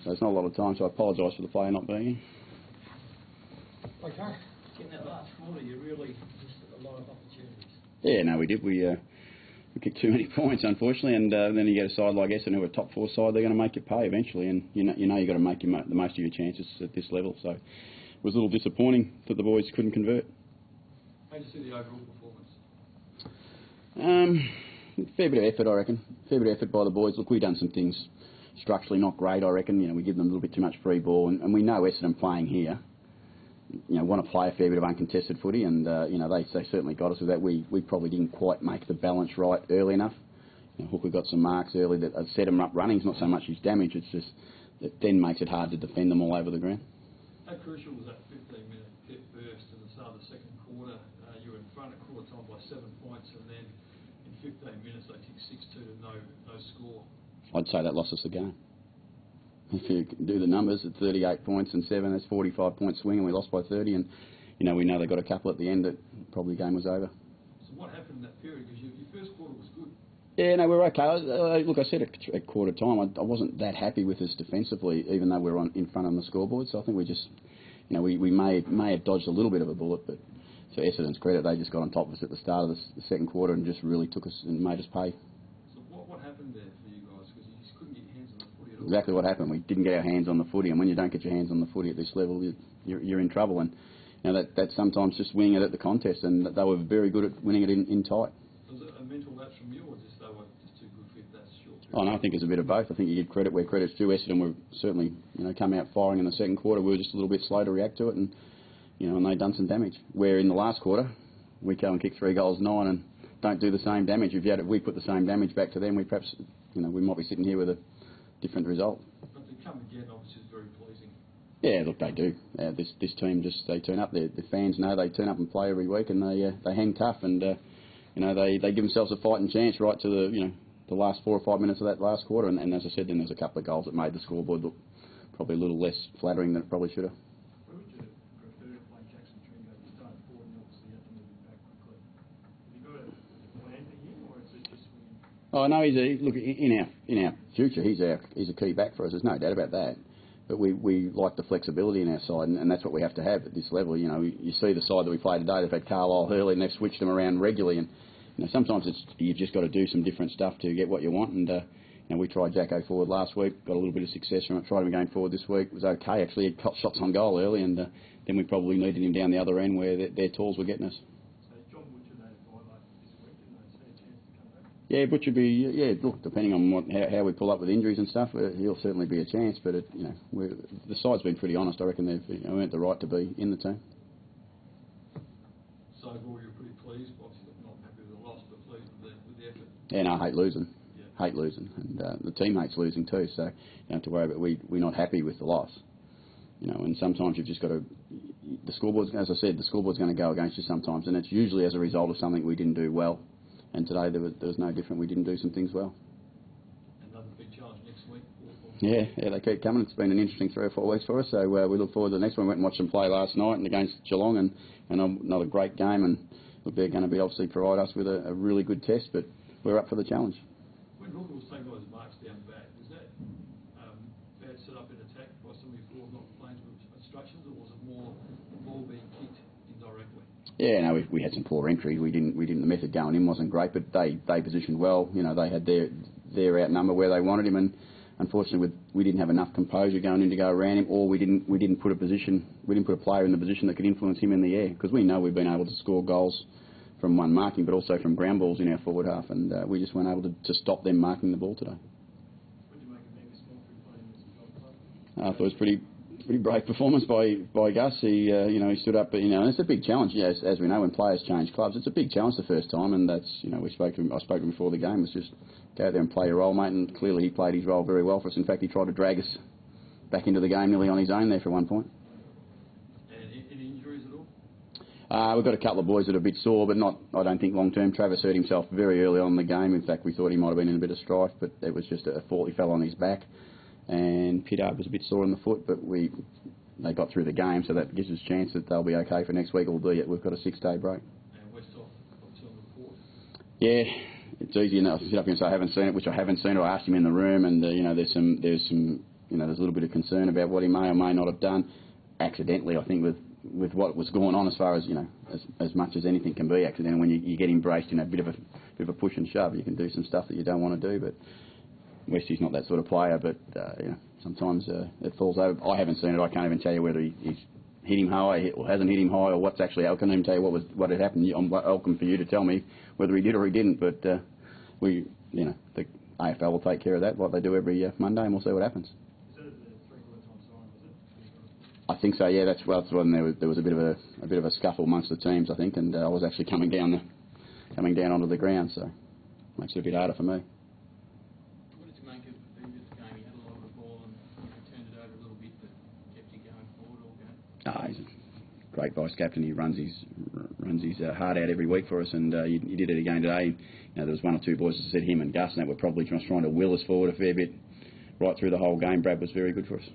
So it's not a lot of time, so I apologise for the player not being here. Okay. In that last quarter, you really missed a lot of opportunities. Yeah, no, we did. We kicked too many points, unfortunately, and then you get a side like Essendon, who are a top 4 side, they're going to make you pay eventually, and you know you've got to make the most of your chances at this level. So it was a little disappointing that the boys couldn't convert. How did you see the overall performance? Fair bit of effort, I reckon. Fair bit of effort by the boys. Look, we've done some things structurally not great, I reckon. You know, we give them a little bit too much free ball, and we know Essendon playing here, you know, want to play a fair bit of uncontested footy, and you know, they certainly got us with that. We probably didn't quite make the balance right early enough. You know, Hooker got some marks early that set him up running. It's not so much his damage, it's just it then makes it hard to defend them all over the ground. How crucial was that 15-minute pit burst in the start of the second quarter? You were in front at quarter time by 7 points, and then in 15 minutes they kicked 6-2 to no score. I'd say that lost us the game. If you do the numbers, at 38 points and 7, that's 45-point swing, and we lost by 30. And you know, we know they got a couple at the end that probably the game was over. So what happened in that period? Because your first quarter was good. Yeah, no, we're okay. Look, I said at quarter time, I wasn't that happy with us defensively, even though we were in front on the scoreboard. So I think we just, you know, we may have dodged a little bit of a bullet, but to Essendon's credit, they just got on top of us at the start of the second quarter and just really took us and made us pay. So what happened there for you guys? Because you just couldn't get your hands on the footy at all. Exactly what happened. We didn't get our hands on the footy, and when you don't get your hands on the footy at this level, you're in trouble. And you know, that's sometimes just winning it at the contest, and they were very good at winning it in tight. Was it a mental lapse from you, or just they were just too good for that short period? Oh, no, I think it's a bit of both. I think you give credit where credit's due. Essendon were certainly, you know, come out firing in the second quarter. We were just a little bit slow to react to it, and you know, and they'd done some damage. Where in the last quarter, we go and kick 3 goals 9 and don't do the same damage. If we put the same damage back to them, we perhaps, you know, we might be sitting here with a different result. But to come again, obviously, is very pleasing. Yeah, look, they do. This team they turn up. The fans know they turn up and play every week, and they hang tough, and you know, they give themselves a fighting chance right to the last 4 or 5 minutes of that last quarter. And as I said, then there's a couple of goals that made the scoreboard look probably a little less flattering than it probably should have. Where would you prefer to play Jackson Tringo? You started 4 and obviously you have to move him back quickly. Have you got a plan for him, or is it just when? Oh no, in our future, he's a key back for us. There's no doubt about that. But we like the flexibility in our side, and that's what we have to have at this level. You know, you see the side that we play today. They've had Carlisle, Hurley, and they've switched them around regularly. And you know, sometimes you've just got to do some different stuff to get what you want. And you know, we tried Jacko forward last week, got a little bit of success from it. Tried him going forward this week, it was okay actually. He got shots on goal early, and then we probably needed him down the other end where their tools were getting us. Yeah, Butcher look, depending on how we pull up with injuries and stuff, he'll certainly be a chance. But you know, the side's been pretty honest. I reckon they've earned the right to be in the team. So overall, you're pretty pleased. Obviously, not happy with the loss, but pleased with the effort. Yeah, no, I hate losing. Yeah. Hate losing, and the team hates losing too. So you don't have to worry about we're not happy with the loss. You know, and sometimes you've just got to. The scoreboard's, as I said, the scoreboard's going to go against you sometimes, and it's usually as a result of something we didn't do well. And today there was no different. We didn't do some things well. Another big challenge next week. Yeah, they keep coming. It's been an interesting 3 or 4 weeks for us. So we look forward to the next one. We went and watched them play last night and against Geelong, and another great game. And look, they're going to be obviously provide us with a really good test. But we're up for the challenge. When Hooker was taking those marks down back, was that bad set up in attack by some of your forwards not playing to instructions, or was it more the ball being kicked indirectly? Yeah, no, we had some poor entries. We didn't. The method going in wasn't great, but they positioned well. You know, they had their outnumber where they wanted him, and unfortunately, we didn't have enough composure going in to go around him, or we didn't put a player in the position that could influence him in the air. Because we know we've been able to score goals from one marking, but also from ground balls in our forward half, and we just weren't able to stop them marking the ball today. What do you make of Angus Montford playing as a goal club? I thought it was pretty brave performance by Gus. He he stood up, but and it's a big challenge. Yeah, as we know, when players change clubs, it's a big challenge the first time, and that's I spoke to him before the game. It's just go out there and play your role, mate. And clearly he played his role very well for us. In fact, he tried to drag us back into the game nearly on his own there for one point. And any injuries at all? We've got a couple of boys that are a bit sore, but not, I don't think, long term. Travis hurt himself very early on in the game. In fact, we thought he might have been in a bit of strife, but it was just a fault. He fell on his back. And Pittard was a bit sore in the foot, but they got through the game, so that gives us a chance that they'll be okay for next week, albeit we've got a 6-day break. And Westhoff, obviously on the report. Yeah, it's easy enough to sit up here and say I haven't seen it, which I haven't seen it. I asked him in the room, and there's some there's a little bit of concern about what he may or may not have done accidentally. I think with what was going on, as far as as much as anything can be accidental, when you get embraced in a bit of a push and shove, you can do some stuff that you don't want to do. But Westy's not that sort of player. But sometimes it falls over. I haven't seen it. I can't even tell you whether he's hit him high or hasn't hit him high, or what's actually. I can't even tell you what had happened. I'm welcome for you to tell me whether he did or he didn't. But the AFL will take care of that, like they do every Monday, and we'll see what happens. Is that the 3/4 time siren, was it? I think so. Yeah, that's when there was a bit of a scuffle amongst the teams, I think, and I was actually coming down onto the ground, so makes it a bit harder for me. What did you make of the previous game? He had a lot of the ball and turned it over a little bit, but kept you going forward all game. He's a great vice captain. He runs his heart out every week for us, and he did it again today. There was one or two boys that said him and Gus, and they were probably just trying to will us forward a fair bit right through the whole game. Brad was very good for us.